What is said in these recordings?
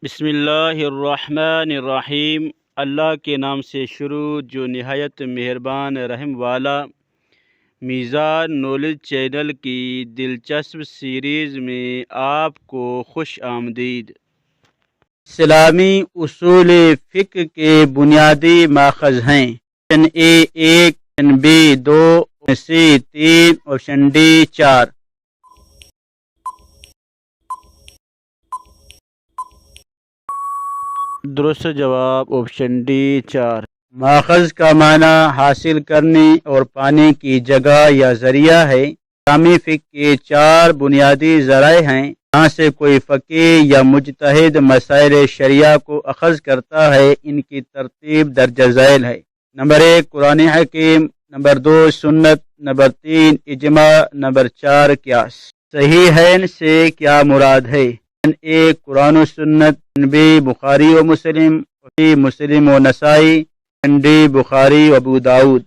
بسم اللہ الرحمن الرحیم۔ اللہ کے نام سے شروع جو نہایت مہربان رحم والا۔ میزان نالج چینل کی دلچسپ سیریز میں آپ کو خوش آمدید۔ اسلامی اصول فقہ کے بنیادی ماخذ ہیں۔ Option A 1، option B 2، option C 3، option D 4۔ درست جواب آپشن ڈی 4۔ ماخذ کا معنی حاصل کرنے اور پانے کی جگہ یا ذریعہ ہے۔ اسلامی فقہ کے 4 بنیادی ذرائع ہیں جہاں سے کوئی فقیہ یا مجتہد مسائل شرعیہ کو اخذ کرتا ہے۔ ان کی ترتیب درج ذیل ہے۔ نمبر 1 قرآن حکیم، نمبر 2 سنت، نمبر 3 اجماع، نمبر 4 قیاس۔ صحیحین سے کیا مراد ہے؟ آپشن اے قرآن و سنت، آپشن بی بخاری و مسلم، آپشن سی مسلم و نسائی، آپشن ڈی بخاری و ابو داؤد۔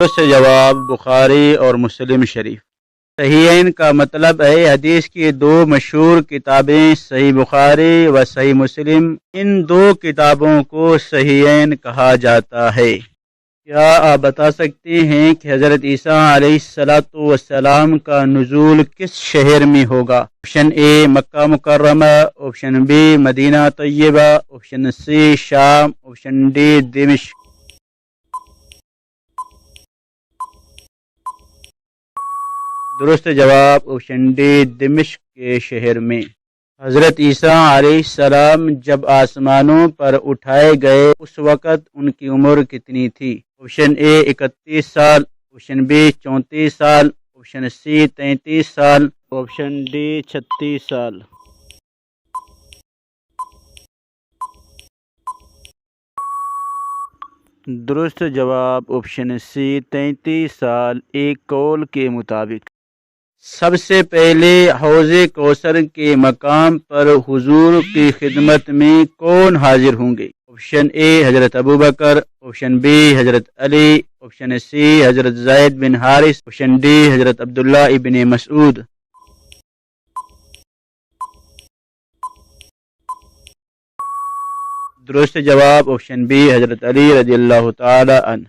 درست جواب بخاری اور مسلم شریف۔ صحیحین کا مطلب ہے حدیث کی 2 مشہور کتابیں صحیح بخاری و صحیح مسلم۔ ان 2 کتابوں کو صحیحین کہا جاتا ہے۔ کیا آپ بتا سکتے ہیں کہ حضرت عیسیٰ علیہ السلام کا نزول کس شہر میں ہوگا؟ آپشن اے مکہ مکرمہ، آپشن بی مدینہ طیبہ، آپشن سی شام، آپشن ڈی دمشق۔ درست جواب آپشن ڈی دمشق کے شہر میں۔ حضرت عیسیٰ علیہ السلام جب آسمانوں پر اٹھائے گئے اس وقت ان کی عمر کتنی تھی؟ آپشن اے 31 سال، آپشن بی 34 سال، آپشن سی 33 سال، آپشن ڈی 36 سال۔ درست جواب آپشن سی 33 سال ایک قول کے مطابق۔ سب سے پہلے حوض کوثر کے مقام پر حضور کی خدمت میں کون حاضر ہوں گے؟ آپشن اے حضرت ابوبکر، آپشن بی حضرت علی، آپشن سی حضرت زید بن حارث، آپشن ڈی حضرت عبداللہ ابن مسعود۔ درست جواب آپشن بی حضرت علی رضی اللہ تعالی عنہ۔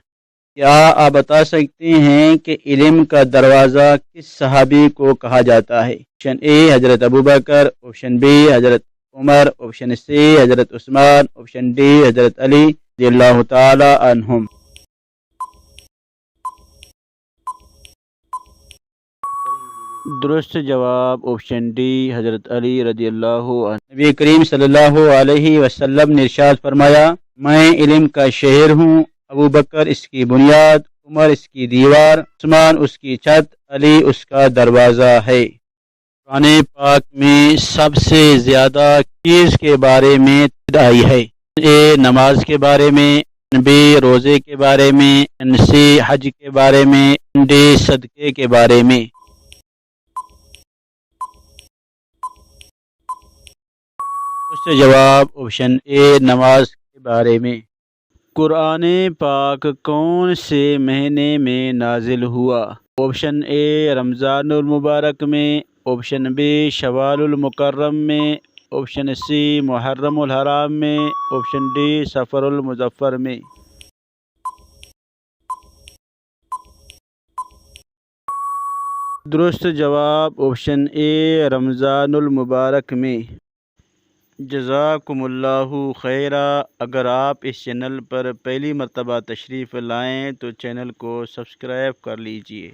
کیا آپ بتا سکتے ہیں کہ علم کا دروازہ کس صحابی کو کہا جاتا ہے؟ آپشن اے حضرت ابوبکر، آپشن بی حضرت عمر، آپشن سی حضرت عثمان، آپشن ڈی حضرت علی رضی اللہ تعالی عنہم۔ درست جواب آپشن ڈی حضرت علی رضی اللہ عنہ۔ نبی کریم صلی اللہ علیہ وسلم نے ارشاد فرمایا، میں علم کا شہر ہوں، ابوبکر اس کی بنیاد، عمر اس کی دیوار، عثمان اس کی چھت، علی اس کا دروازہ ہے۔ قرآن پاک میں سب سے زیادہ چیز کے بارے میں آئی ہے؟ اے نماز کے بارے میں، بی روزے کے بارے میں، سی حج کے بارے میں، ڈی صدقے کے بارے میں۔ اس سے جواب آپشن اے نماز کے بارے میں۔ قرآن پاک کون سے مہینے میں نازل ہوا؟ آپشن اے رمضان المبارک میں، آپشن بی شوال المکرم میں، آپشن سی محرم الحرام میں، آپشن ڈی صفر المظفر میں۔ درست جواب آپشن اے رمضان المبارک میں۔ جزاکم اللہ خیرا۔ اگر آپ اس چینل پر پہلی مرتبہ تشریف لائیں تو چینل کو سبسکرائب کر لیجئے۔